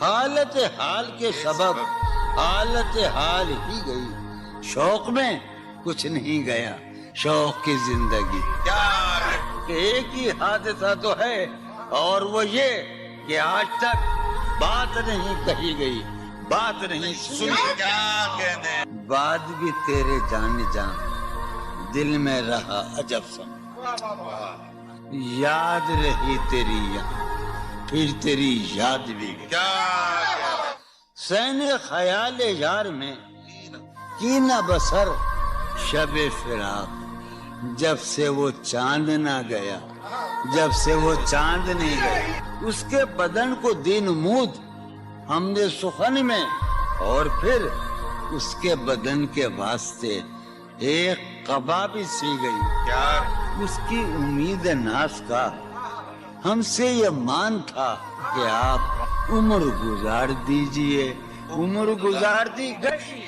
حالت حال کے سبب حالت حال ہی گئی، شوق میں کچھ نہیں گیا، شوق کی زندگی ایک ہی حادثہ تو ہے، اور وہ یہ کہ آج تک بات نہیں کہی گئی، بات نہیں سنی، بات بھی تیرے جان جان دل میں رہا عجب سن، یاد رہی تیری یاد پھر تیری یاد بھی سین خیال یار میں کی نہ بسر شب فراق، جب سے وہ چاند نہ گیا، جب سے وہ چاند نہیں گیا، اس کے بدن کو دی نمود ہم نے سخن میں، اور پھر اس کے بدن کے واسطے ایک قبا بھی سی گئی، اس کی امید ناز کا ہم سے یہ مان تھا کہ آپ عمر گزار دیجئے، عمر گزار دی گئی۔